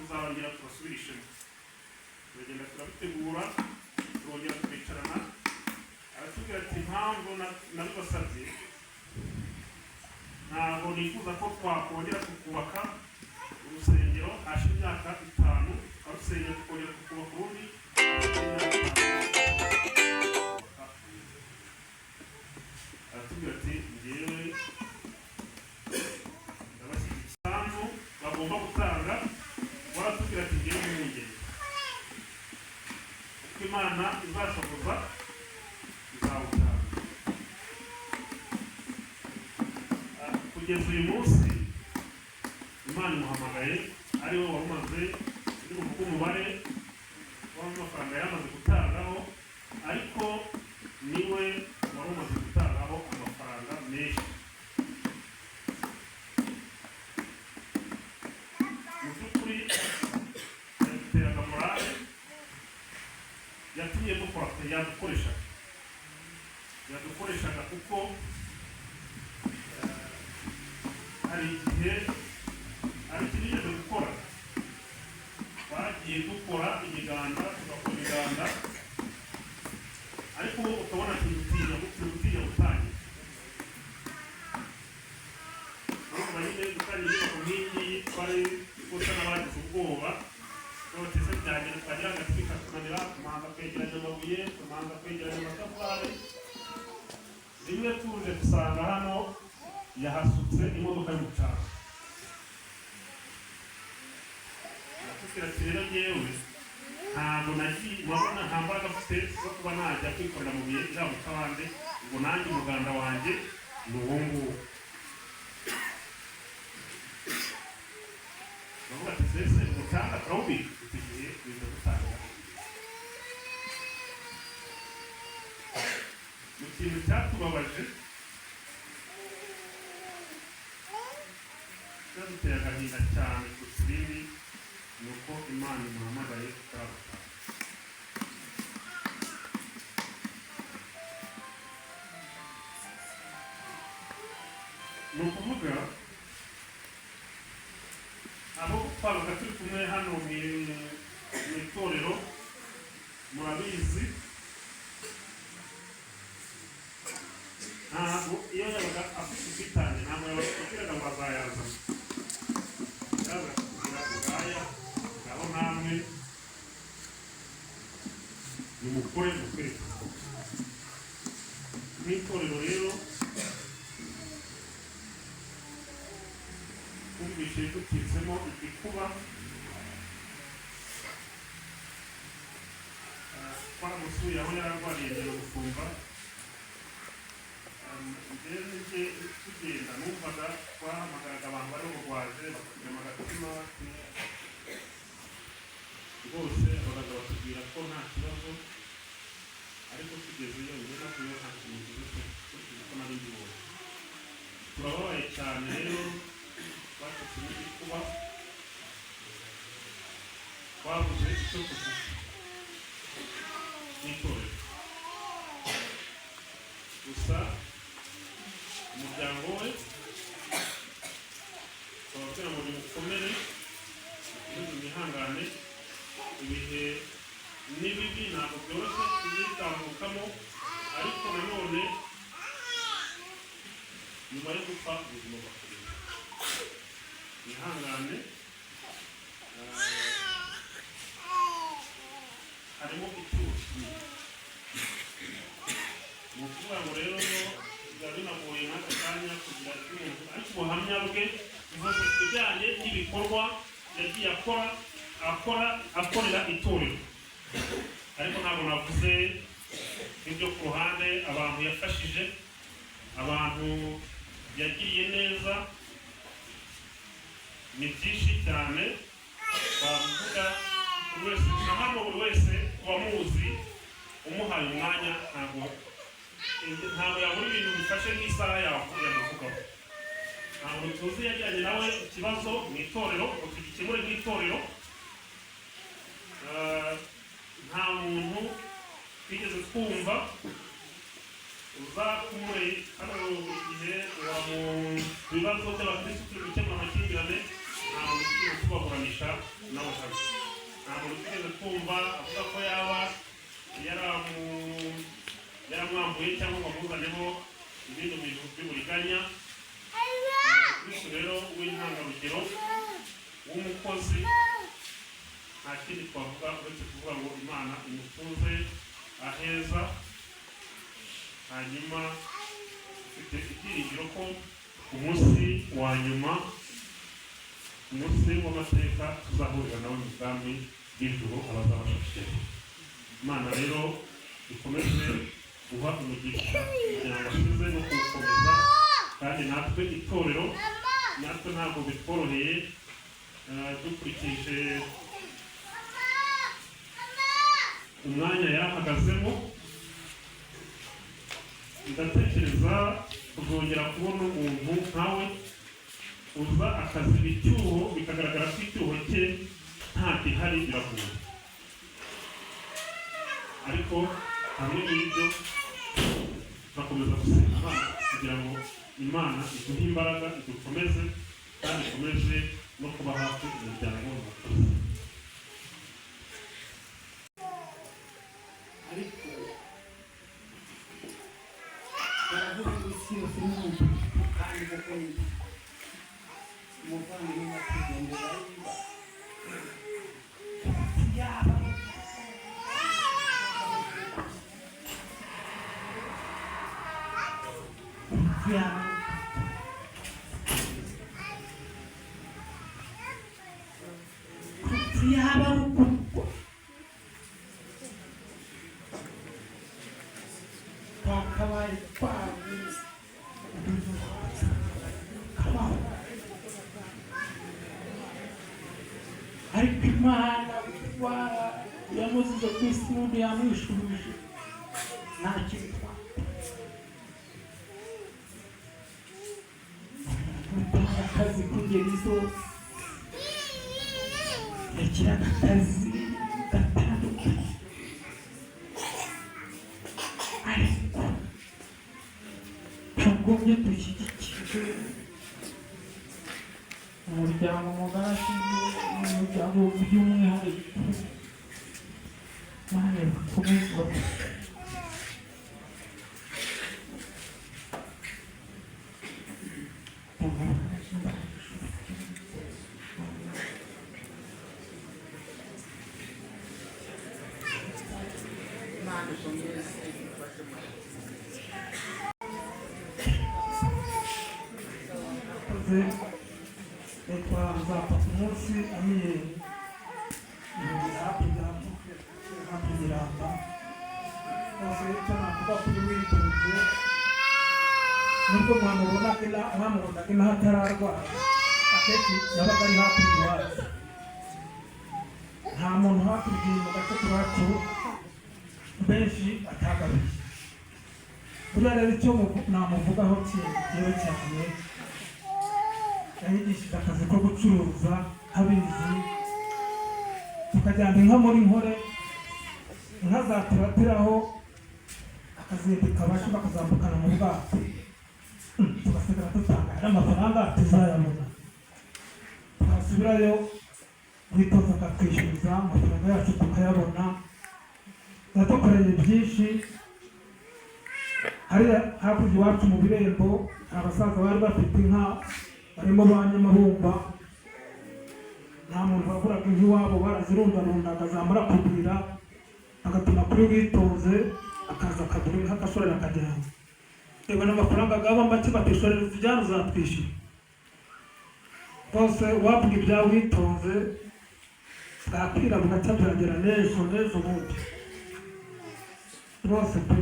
tuzabangira kubasubirishemo turagenda turabitegura turongera tukicarana aratubwira ati impamvu nabibasabye ntabwo nifuza ko twakongera tukubaka urusengero hashize imyaka 5 arusengero tukongera tukubaka urundi aratubwira ati njyewe ndabashyigikiye umusanzu bagomba gutanga waratubwira ati njyewe n'umwungeri uko Imana izashoboza izawutanga kugeza uyu munsi Imana imuhamagaye ari we warumaze uri buvuge umubare w'amafaranga yamaze gutangaho ariko niwe warumaze gutangaho amafaranga menshi mu by'ukuri yaduteraga morale yatumye dukora yadukoreshaga kuko hari igihe ari kinigeze gukora bagiye dukora imiganda tugakora imiganda ariko ukabona tugutinya gutangira ariko banyine gutangira inyubako nk'iyi twari gusa n'abagize ubwoba n'abateze byagenda twagira hagati bikatunanira kumanza kwegeranya amabuye kumanza kwegeranya amatafari rimwe tuje dusanga hano yahasutse imodoka y'umucanga natubwira ati rero njyewe ntabwo murabona nta mbaraga mfite zo kuba najya kwikorera mu bihe byabo kabande ngo nanjye umuganda wanjye ni uwo nguwo bavuga ati sese umucanga turawubika tugiye biza gutanga mu kintu cyatubabaje cyaduteye agahinda cyane kurusha ibindi ni uko Imana imuhamagaye kutarabutanga ni ukuvuga abo twabaga turi kumwe hano mu itorero murabizi ntabwo iyo yabaga afite ubwitange ntabwo yababwiraga ngo azayazana yabaga kugira ubwaya ngaho namwe nimukore mukwereka n'itorero rero twumvise dukitsemo igikuba twaramusuye aho yararwariye mbere gufumba mbere n'ibye tugenda numvaga twahamagaraga abantu bari bugwaje bakagiramo agatima rwose abaganga batubwira ko nta kibazo ariko tugezeyo ubona ko iyo nta kintu kibazo kuko nari mbibonye turababaye cyane rero twashatse n'igikuba twabuze icyo kuvuga n'itorero gusa umuryango we twababwira ngo nimukomere mwihangane ibihe n'ibibi ntabwo byoroshye kubyitambukamo ariko nanone nyuma yo gupfa ubuzima bwakureba mwihangane harimo ituro ni ukuvuga ngo rero biba binagoye n'aka kanya kugira icyumuntu ariko ubuhamya bwe bivuze ku bijyanye n'ibikorwa yagiye akorera itorero ariko ntabwo navuze ibyo ku ruhande abantu yafashije abantu yagiriye neza ni byinshi cyane twavuga buri wese na hano buri wese wamuzi umuhaye umwanya ntabwo yabura ibintu bifashe nk'isaha yamuvugaho ntabwo tuzi yajyanye nawe ikibazo mu itorero ngo tugikemure nk'itorero nta muntu twigeze twumva uzakumure hano igihe mu bibazo by'abakirisitu turi gukemura amakimbirane nta muntu tubahuranisha nawe hano. Ntabwo dutegereje twumva avuga ko yaba yaramwambuye cyangwa ngo amuzaneho ibindi bintu by'uburiganya. Kristo rero w'intangarugero w'umukozi, nta kindi twavuga uretse kuvuga ngo Imana imutuze aheza, hanyuma ufite ibyiringiro ko umunsi wa nyuma, umunsi w'amateka tuzahurira nawe mu bwami bw'ijuru abazabashakira. Imana rero ikomeze guha umugisha kugira ngo asize no kuwukomeza, kandi natwe itorero natwe ntabwo bitworoheye dukurikije umwanya yarahagazemo. Ndatekereza kuzongera kubona umuntu nkawe uza akaziba icyuho bikagaragara ko icyuho cye nta gihari, biragoye. Ariko hamwe n'ibyo turakomeza gusenga Imana kugira ngo Imana iduhe imbaraga, idukomeze kandi ikomeze no kuba hafi imiryango y'abakozi. Ariko baravuga ngo isi yose ni umuntu kandi koko umuvandimwe nyakwigendera yiba yaba ukubwa twakabaye twabuze kabaho, ariko Imana yamuzize ku isi n'undi yamwishuruje nta kintu twakora. Akazi k'ingeri zose, yagiraga akazi gatandukanye, ariko tugumye dushyigikije umuryango mugari, umuryango by'umwihariko. Imana ikomeze etwa nzapfa ku munsi amiye hafi Miramba. Bose icyo navuga kuri witonze, nubwo mwamubonaga inaha atararwara, akenshi yabaga ari hakurya iwacu. Nta muntu hakurya mu gace k'iwacu benshi atagaruye. Buriya rero icyo namuvugaho kigewe cyane, yanyigishije akazi ko gucuruza abizi, tukajyana inka muri Nkore, inka zaturatiraho akazindi kabasha bakazambukana mu bwato, tugasigara dutanga n'amafaranga tuzayabona. Twasubirayo witoza akatwishyuza amafaranga yacu tukayabona. Yadukoreye byinshi. Hariya hakurya iwacu mu Birembo abasaza bari bafite inka, barimo ba Nyamabumba. Nta muntu waguraga inka iwabo, barazirundarundaga zamara kugwira agatuma kuri witonze, akaza akagura inka agashorera akajyana. Reba n'amafaranga agaba make batishorera izijyana uzatwishyura. Bose wavuga ibya witonze bwakwira bugacya byagera n'ejo bundi. Bose pe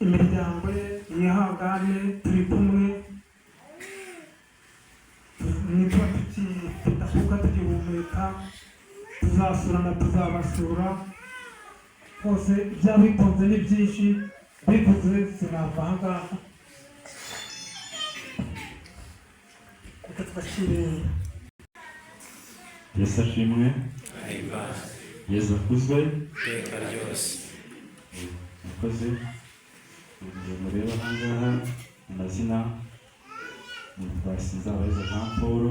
imiryango ye yihangane, turi kumwe, nitwa tudakuka tugihumeka, tuzasurana tuzabasura. Bose ibya witonze ni byinshi, bivuze sinava aha ngaha. Reka twakire Yesu ashimwe, Yesu akuzwe. Murakoze. Mureba ahangaha amazina nitwa Sinzabahiza Jean Paul,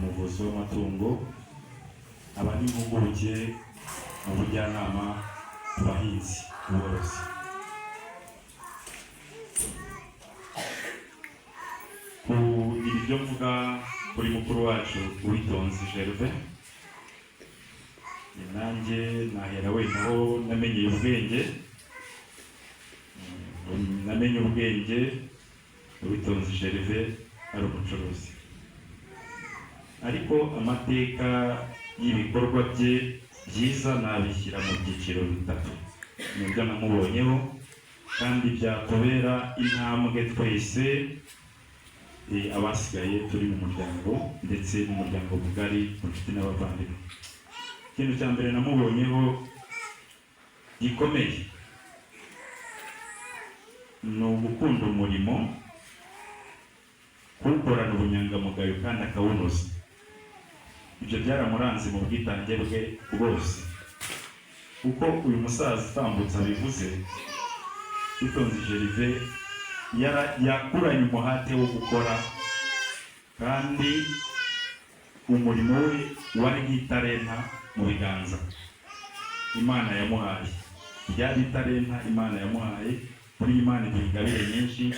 umuvuzi w'amatungo, aba n'impuguke mu bujyanama ku bahinzi borozi. Kugira ibyo mvuga kuri mukuru wacu Uwitonze Gervais, nanjye nahera wenda aho namenyeye ubwenge. Namenye ubwenge Uwitonze Gervais ari umucuruzi, ariko amateka y'ibikorwa bye byiza nabishyira mu byiciro bitatu. Nibyo namubonyeho kandi byatubera intambwe twese abasigaye turi mu muryango ndetse n'umuryango mugari inshuti n'abavandimwe. Ikintu cya mbere namubonyeho gikomeye ni ugukunda umurimo, kuwukorana ubunyangamugayo kandi akawunoza. Ibyo byaramuranze mu bwitange bwe bwose. Uko uyu musaza utambutse abivuze, Uwitonze Gervais yakuranye umuhate wo gukora, kandi umurimo we wari nk'italenta mu biganza Imana yamuhaye. Ryari italenta Imana yamuhaye. Kuri Imana iduha ingabire nyinshi,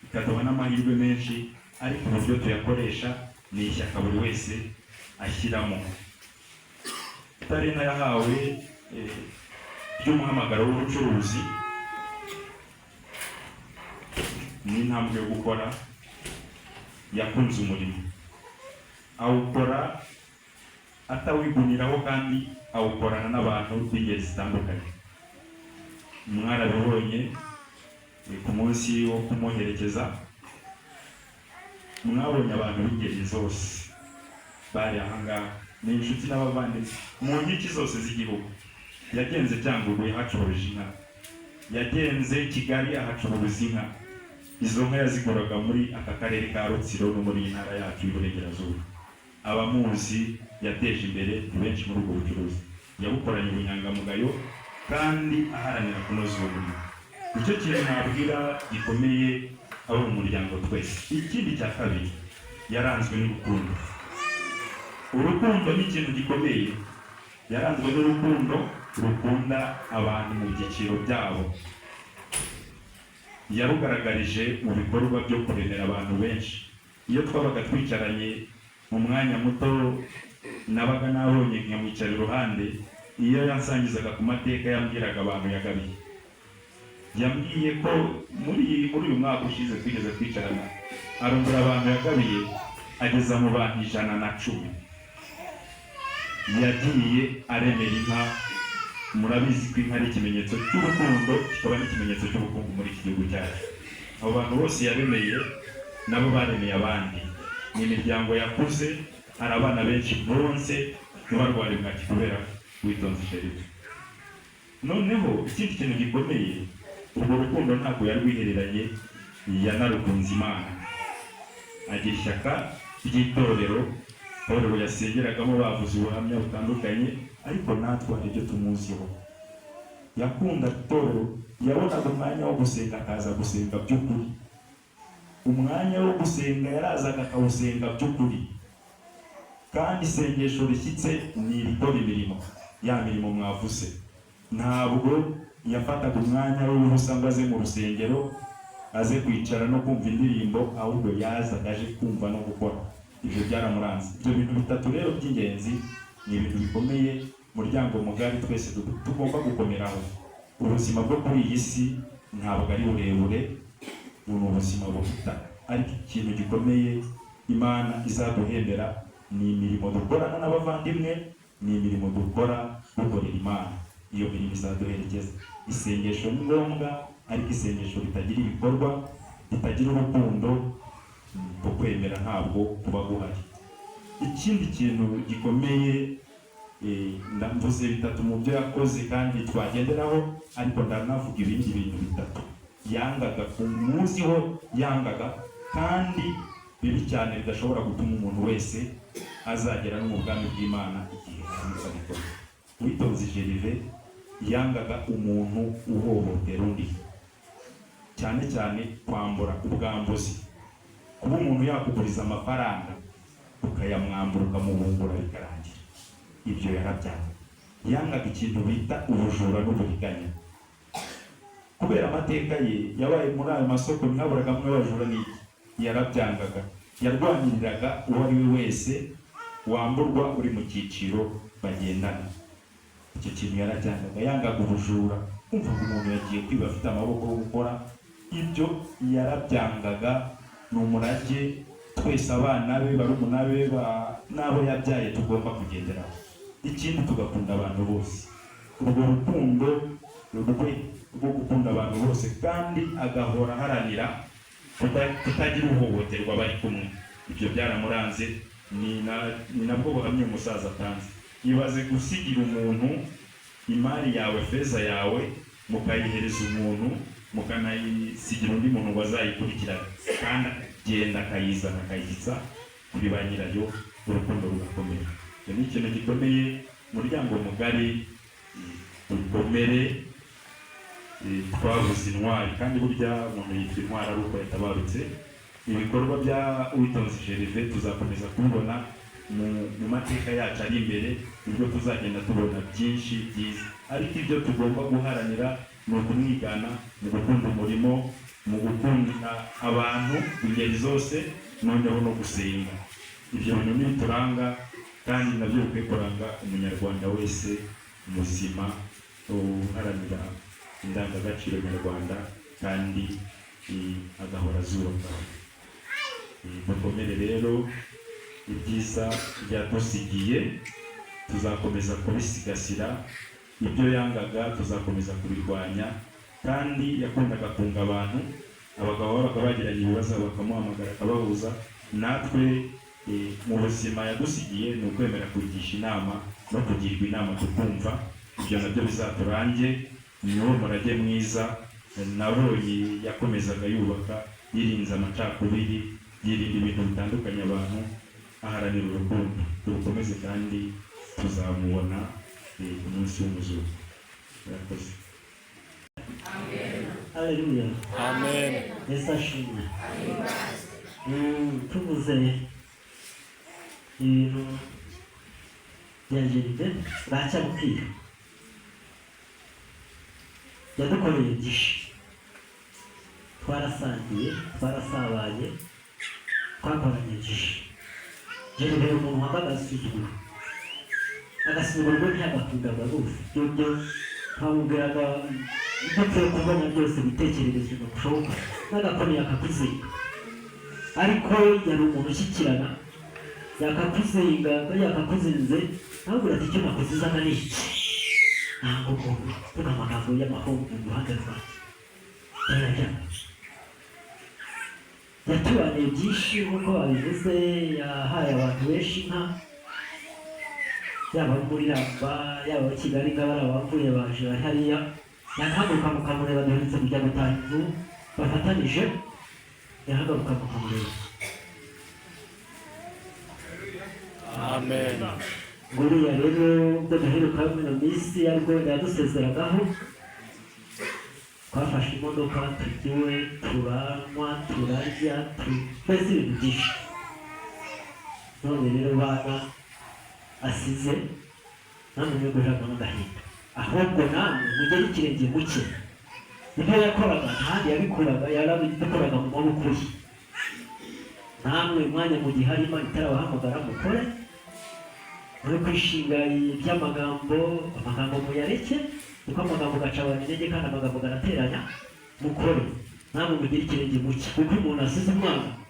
ikaduha n'amahirwe menshi, ariko uburyo tuyakoresha ni ishyaka buri wese ashyiramo. Italenta yahawe ry'umuhamagaro w'ubucuruzi n'intambwe yo gukora. Yakunze umurimo, awukora atawiguniraho kandi awukorana n'abantu b'ingeri zitandukanye. Mwarabibonye ku munsi wo kumuherekeza, mwabonye abantu b'ingeri zose bari ahangaha, ni inshuti n'abavandimwe mu nkiki zose z'igihugu. Yagenze Cyangugu ahacuruje inka, yagenze Kigali ahacururiza inka. Izo nka yaziguraga muri aka karere ka Rutsiro no muri intara yacu y'Iburengerazuba. Abamuzi yateje imbere benshi muri ubwo bucuruzi. Yabukoranye ubunyangamugayo kandi aharanira kunoza uwo murimo. Icyo kintu nabwira gikomeye abo mu muryango twese. Ikindi cya kabiri, yaranzwe n'urukundo. Urukundo ni ikintu gikomeye. Yaranzwe n'urukundo rukunda abantu mu byiciro byabo. Yarugaragarije mu bikorwa byo kuremera abantu benshi. Iyo twabaga twicaranye mu mwanya muto, nabaga nabonye nkamwicara iruhande, iyo yansangizaga ku mateka yambwiraga abantu yagabiye. Yambwiye ko muri uyu mwaka ushize twigeze kwicarana, arongora abantu yagabiye ageza mu bantu 110. Yagiye aremera inka. Murabizi ko inka ari ikimenyetso cy'urukundo, kikaba n'ikimenyetso cy'ubukungu muri iki gihugu cyacu. Abo bantu bose yaremeye nabo baremeye abandi. Ni imiryango yakuze, hari abana benshi bonse ntibarware bwaki kubera Uwitonze Gervais. Noneho ikindi kintu gikomeye, urwo rukundo ntabwo yarwihereranye, yanarukunze Imana. Agira ishyaka ry'itorero, itorero yasengeragamo bavuze ubuhamya butandukanye, ariko natwe hari ibyo tumuziho. Yakunda itorero, yabonaga umwanya wo gusenga akaza gusenga by'ukuri. Umwanya wo gusenga yarazaga akawusenga by'ukuri, kandi isengesho rishyitse ni irikora imirimo, ya mirimo mwavuze. Ntabwo yafataga umwanya w'ubusa ngo aze mu rusengero aze kwicara no kumva indirimbo, ahubwo yazaga aje kumva no gukora. Ibyo byaramuranze. Ibyo bintu bitatu rero by'ingenzi ni ibintu bikomeye muryango mugari twese tugomba gukomeraho. Ubuzima bwo kuri iyi si ntabwo ari burebure, ni ubuzima buhita, ariko ikintu gikomeye Imana izaduhembera ni imirimo dukorana n'abavandimwe, ni imirimo dukora dukorera Imana. Iyo mirimo izaduherekeza. Isengesho ni ngombwa, ariko isengesho ritagira ibikorwa, ritagira urukundo, ukwemera ntabwo kuba guhari. Ikindi kintu gikomeye ndamvuze bitatu mu byo yakoze kandi twagenderaho, ariko ndanavuga ibindi bintu bitatu yangaga kumuziho, yangaga kandi bibi cyane bidashobora gutuma umuntu wese azagera no mu bwami bw'Imana igihe azabikora. Uwitonze Gervais yangaga umuntu uhohotera undi, cyane cyane kwambura ubwambuzi. Kuba umuntu yakuguriza amafaranga ukayamwambura ukamubumbura bikarangira. Ibyo yarabyanga. Yangaga ikintu bita ubujura n'uburiganya. Kubera amateka ye yabaye muri ayo masoko mwaburaga mwe bajura n'iki, yarabyangaga. Yarwaniriraga uwo ari we wese wamburwa uri mu cyiciro bagendana. Icyo kintu yarabyangaga. Yangaga ubujura. Umva ngo umuntu yagiye kwiba afite amaboko yo gukora ibyo, yarabyangaga. Ni umurage twese abana be, barumuna be, n'abo yabyaye tugomba kugenderaho. Ikindi tugakunda abantu bose. Urwo rukundo rwo gukunda abantu bose, kandi agahora aharanira kutagira uhohoterwa bari kumwe. Ibyo byaramuranze. Ni nabwo buhamye umusaza atanze. Ibaze gusigira umuntu imari yawe, feza yawe, mukayihereza umuntu, mukanayisigira undi muntu wazayikurikirana, kandi agenda akayizana akayitsa kuri ba nyirayo, urukundo rugakomera. Icyo ni ikintu gikomeye. Umuryango mugari dukomere, twabuze intwari, kandi burya umuntu yitwa intwari ari uko yatabarutse. Ibikorwa bya Uwitonze Gervais tuzakomeza kubibona mu mateka yacu ari imbere, nibwo tuzagenda tubona byinshi byiza. Ariko ibyo tugomba guharanira ni ukumwigana, mu gukunda umurimo, mu gukunda abantu ingeri zose, noneho no gusenga. Ibyo bintu nibituranga, kandi nabyo bikwiye kuranga umunyarwanda wese muzima uharanira indangagaciro nyarwanda, kandi agahora azubaka. Mukomere rero, ibyiza byadusigiye tuzakomeza kubisigasira. Ibyo yangaga tuzakomeza kubirwanya, kandi yakundaga kunga abantu. Abagabo babaga bagiranye ibibazo bakamuhamagara akabahuza. Natwe mu buzima yadusigiye ni ukwemera kugisha inama no kugirwa inama tukumva. Ibyo nabyo bizaturange. Niwo murage mwiza nabonye yakomezaga yubaka, yirinze amacakubiri, yirinda ibintu bitandukanye abantu, aharanira urukundo. Turukomeze kandi tuzamubona umunsi w'umuzuko. Murakoze. Haleluya. Amen. Yesu ashimwe. Tuvuze ibintu bya Gervais baracyabwira, yadukoreye byinshi. Twarasangiye, twarasabanye, twakoranye byinshi. Gervais umuntu wambaga agasuzuguro, agasuzuguro ntiyagakundaga rwose. Ibyo twamubwiraga ntapfuye kubona byose bitekererezo bishoboka, n'agakomeye akakuzinga. Ariko yari umuntu ushyikirana, yakakuzinga, yakakuzinze, ntabwo ati icyo nakuzizana ni iki. Ntabwo kuvuga amagambo y'amahoro mu ruhande rwanjye. Yatubaniye byinshi nk'uko babivuze. Yahaye abantu benshi inka, yaba muri Ramba, yaba Kigali, ngabara abavuye baje bari hariya. Yahaguruka mukamureba, duherutse kujya gutaha inzu bafatanije, yahaguruka mukamureba. Amen. Nguriya rero ubwo duheruka muri iyo minsi ariko yadusezeragaho, twafashe imodoka tugiwe, turanywa, turarya, twese ibintu byinshi. None rero bana asize, namwe mwe guhabwa n'agahinda. Ahubwo namwe mugere ikirenge muke. Ibyo yakoraga ntahandi yabikoraga, yarabikoraga mu maboko ye. Namwe mwanya mu gihe harimo itarabahamagara mukore, muri kwishinga iby'amagambo, amagambo muyareke, kuko amagambo gacabana intege kandi amagambo garateranya. Mukore namwe mugere ikirenge muke, kuko umuntu asize umwana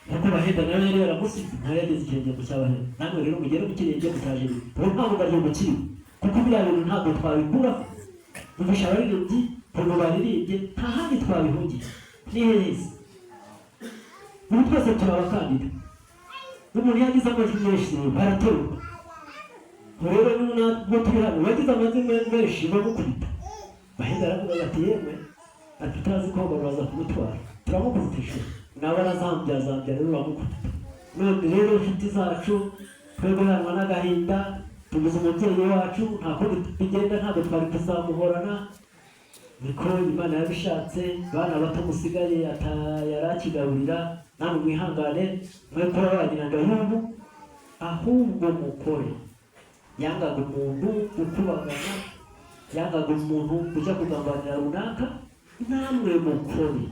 nkuko bahenda nawe yari yaramusize, ntari yageze ikirenge mu cy'abahenda. Namwe rero mugere mu kirenge mu cya Gervais. Ubu ntabwo ari umukiri, kuko biriya bintu ntabwo twabikuraho. Numvisha abaririmbyi ukuntu baririmbye, nta handi twabihungiye. Ni heza. Ubu twese turi abakandida. N'umuntu yagize amajwi menshi baratorwa. Rero nubwo turi hano bagize amajwi menshi bamukubita. Bahenda aravuga ati yemwe, ati utazi ko baza kumutwara, turamukubitisha. Nawe arazambya rero bamukubita. None rero inshuti zacu, twebwe hanwa n'agahinda, tubuze umubyeyi wacu, nta kundi bigenda, ntabwo twari kuzamuhorana. Niko Imana yabishatse. Bana bato musigaye yarakigaburira, namwe mwihangane, mwe kuba wagira ngo y'ubu ahubwo mukore. Yangaga umuntu ukubagana, yangaga umuntu ujya kugambanira runaka, namwe mukore,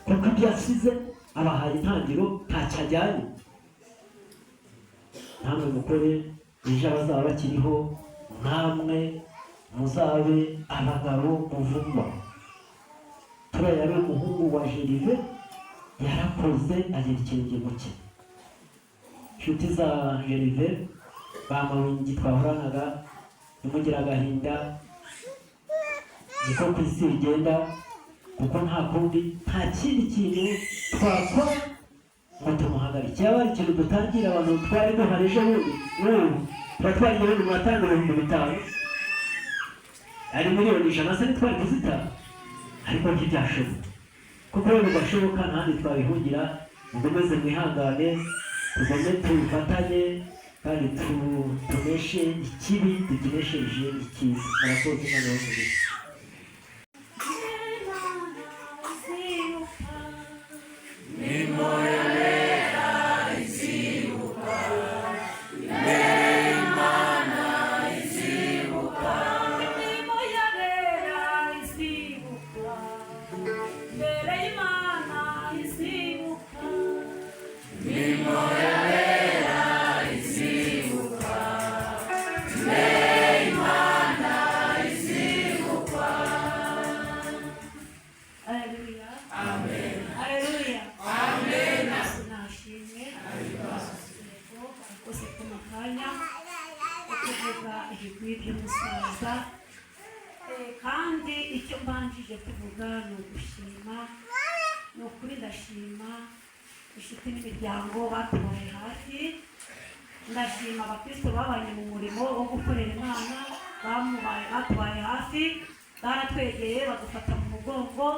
kuko ibyo asize abahaye intangiriro ntacyo ajyanye. Namwe mukore, ejo abazaba bakiriho namwe muzabe abagabo muvugwa. Turiya yari umuhungu wa Jerive, yarakoze agera ikirenge mu cye. Inshuti za Jerive bamawingi twahoranaga, nimugira agahinda, niko ku isi bigenda, kuko nta kundi, nta kindi kintu twakora ngo tumuhagarike. Yaba ari ikintu dutangira abantu twari duhari ejo bundi, tuba twagiye bundi muratanga 5,000, ari miliyoni 100 se ntitwari kuzitanga, ariko ntibyashoboka. Kuko rero bidashoboka ntandi twabihungira. Mukomeze mwihangane, tugombe tubifatanye kandi tuneshe ikibi, tukinesheje icyiza. Murakoze Imana y'umugisha. Kandi icyo mbanjije kuvuga ni ugushima, ni ukuri ndashima inshuti n'imiryango batubaye hafi. Ndashima abakristo babanye mu murimo wo gukorera Imana, batubaye hafi, baratwegeye badufata mu mugongo.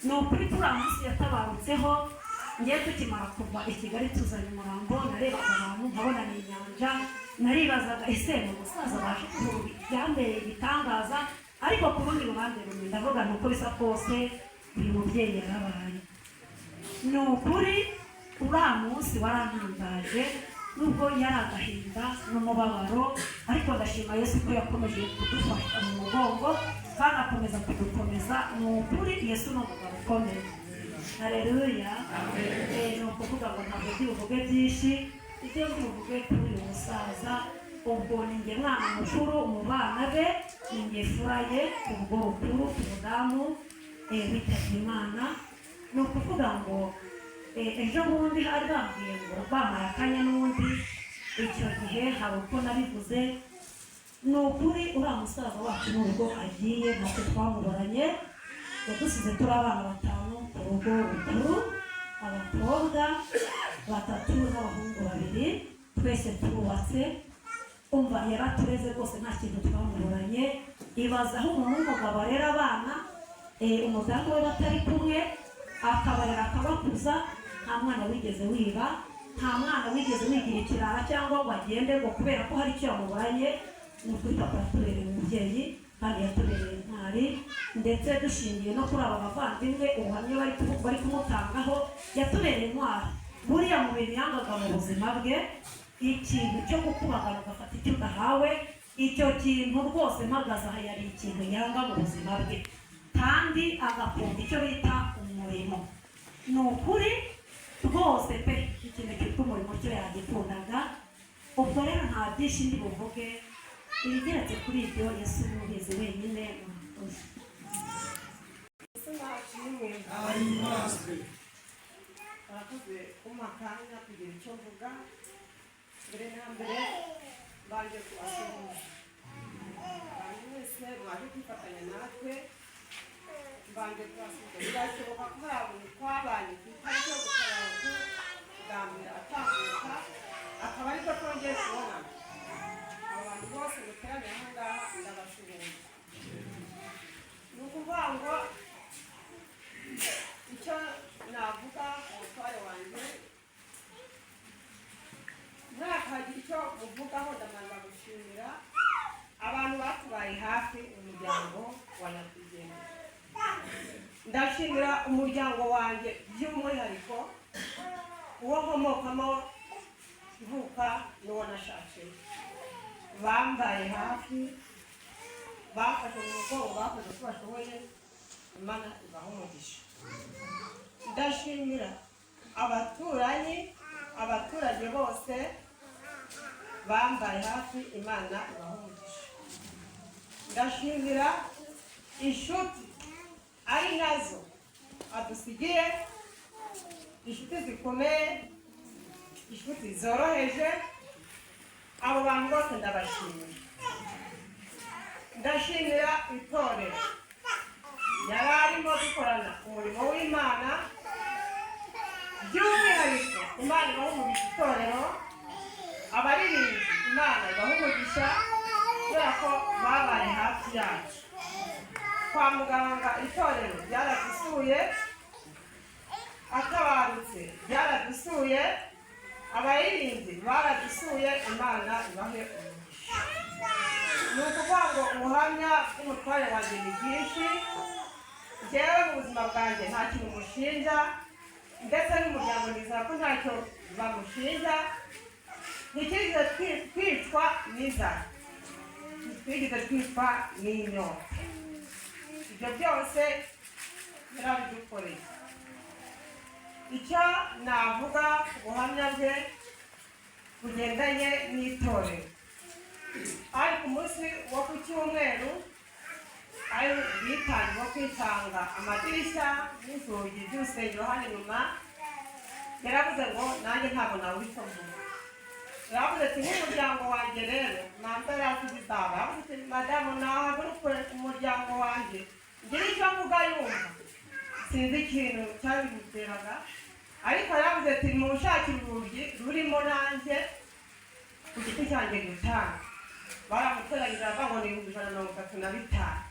Ni ukuri turiya munsi yatabarutseho, ngiye tukimara kuva i Kigali tuzanye umurambo, narebaga abantu nkabona ni inyanja, naribazaga ese ni umusaza baje kuvuga. Byambereye igitangaza, ariko ku rundi ruhande rumwe ndavuga ni uko bisa kose uyu mubyeyi yarabaye. Ni ukuri uriya munsi warantangaje, nubwo yari agahinda n'umubabaro, ariko ndashima Yesu ko yakomeje kudufasha mu mugongo kandi akomeza kudukomeza. Ni ukuri Yesu ni umugabo ukomeye. Haleluya. Ni ukuvuga ngo ntabwo ndibuvuge byinshi, ibyo ndibuvuge kuri uyu musaza. Ubwo ni njye mwana mukuru mu bana be, ni njye fura ye, ubwo rukuru umudamu witabye Imana. Ni ukuvuga ngo ejo bundi hari bambwiye ngo bamara akanya n'undi, icyo gihe hari uko nabivuze. Ni ukuri uriya musaza wacu n'ubwo agiye ntacyo twamuboranye, yadusize turi abana 5 ku rugo rukuru, abakobwa 3 n'abahungu 2, twese turubatse. Umva yaratureze rwose nta kintu twamuboranye. Ibaza aho umuntu w'umugabo arera abana, umudamu we batari kumwe, akabarera akabakuza. Nta mwana wigeze wiba, nta mwana wigeze wigira ikirara cyangwa ngo agende ngo kubera ko hari icyo yamuboranye. Ni ukuri papa yatubereye umubyeyi kandi yatubereye intwari, ndetse dushingiye no kuri aba bavandimwe ubuhamya bari kumutangaho, yatubereye intwari. Buriya mu bintu yangaga mu buzima bwe, ikintu cyo gukubagana ugafata icyo udahawe, icyo kintu rwose mpagaze aha yari ikintu yanga mu buzima bwe, kandi agakunda icyo bita umurimo. Ni ukuri rwose pe, ikintu cyitwa umurimo cyo yagikundaga. Ubwo rero nta byinshi ndi buvuge, ibigeretse kuri ibyo Yesu n'ubizi wenyine. Barakoze kumpa akanya kugira icyo mvuga. Mbere na mbere baje kubasuhuza abantu wese mwaje kwifatanya natwe, mbanje kubasuhuza. Birashoboka ko hari abantu twabanye ku itariki yo gutabaruka bwa mbere atambuka, akaba ariko twongeye kubonana. Abantu bose muteraniye aha ngaha ndabashuhuza. Ni ukuvuga ngo icyo navuga umutware wanjye, ntakagira icyo muvugaho, ndamanza gushimira abantu batubaye hafi, umuryango wa nyakwigendera. Ndashimira umuryango wanjye by'umwihariko uwo nkomokamo, mvuka n'uwo nashatse bambaye hafi bafashe mu mugongo bakoze uko bashoboye Imana ibaha umugisha. Ndashimira abaturage bose bambaye hafi Imana ibaha umugisha. Ndashimira inshuti ari nazo adusigiye, inshuti zikomeye, inshuti zoroheje, abo bantu bose ndabashimira. Ndashimira itorero yari arimo dukorana umurimo w'Imana, by'umwihariko Imana ibaha umugisha itorero, abaririmbyi Imana ibaha umugisha kubera ko babaye hafi yacu. Kwa muganga itorero ryaradusuye, atabarutse ryaradusuye, abaririmbyi baradusuye, Imana ibahe umugisha. Ni ukuvuga ngo ubuhamya bw'umutware wanjye ni bwinshi. Njyewe mu buzima bwanjye nta kintu mushinja, ndetse n'umuryango nizera ko ntacyo bamushinja. Ntikigeze twicwa n'inzara, ntitwigeze twicwa n'inyota. Ibyo byose yarabidukoreye. Icyo navuga ku buhamya bwe bugendanye n'itorero, ari ku munsi wo ku cyumweru, ari bitangiye wo kwitanga amadirishya n'inzugi by'urusengero hano inyuma, yaravuze ngo nanjye ntabwo nawe icyo mvuga. Yaravuze ati nk'umuryango wanjye rero nanze yaravuze izaba, yaravuze ati madamu nahaguruke umuryango wanjye ngira icyo mvuga yumva. Sinzi ikintu cyabimuteraga, ariko yaravuze ati mushakire urugi rurimo nanjye ku giti cyanjye gutanga. Baramuteranyije aravuga ngo ni 135.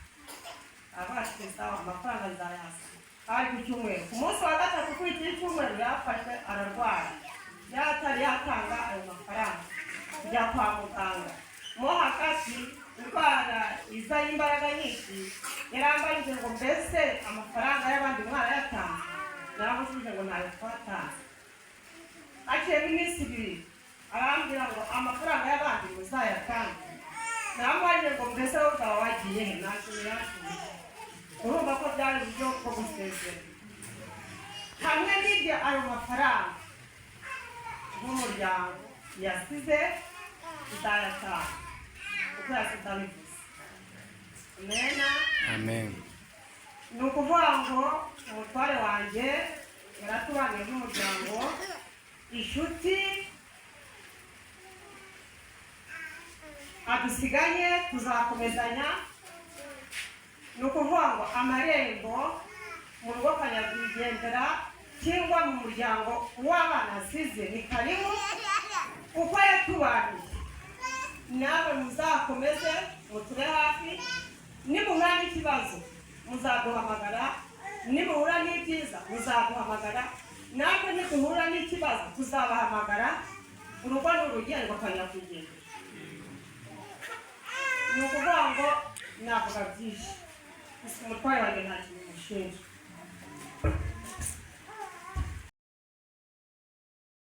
Aravuga ati sawa, amafaranga nzayasa. Ari ku cyumweru, ku munsi wa gatatu kuri iki cyumweru yafashwe ararwara, yatari yatanga ayo mafaranga kujya kwa muganga. Mo hagati indwara izanye imbaraga nyinshi, yarambajije ngo mbese amafaranga y'abandi mwana yatanze? Naramusubije ngo ntayo twatanze. Haciyemo iminsi 2 arambwira ngo amafaranga y'abandi muzayatange. Naramubajije ngo mbese wowe ukaba wagiye he? Ntacyo yashubije. Urumva ko byari uburyo bwo gusezera. Hamwe n'ibyo ayo mafaranga n'umuryango yasize uzayatanga kuko yasize abivuze. Amen. Ni ukuvuga ngo umutware wanjye yaratubaniye nk'umuryango, inshuti adusiganye tuzakomezanya. Ni ukuvuga ngo amarembo mu rugo kanyakwigendera cyangwa mu muryango w'abana asize ni karibu, uko yatubaniye. Nawe muzakomeze mutube hafi, nimuhura n'ikibazo muzaduhamagara, nimuhura n'ibyiza muzaduhamagara, natwe niduhura n'ikibazo tuzabahamagara. Urugo ni urugendo kanyakwigendera. Ni ukuvuga ngo navuga byinshi, gusa umutware wanjye nta kintu mushinja.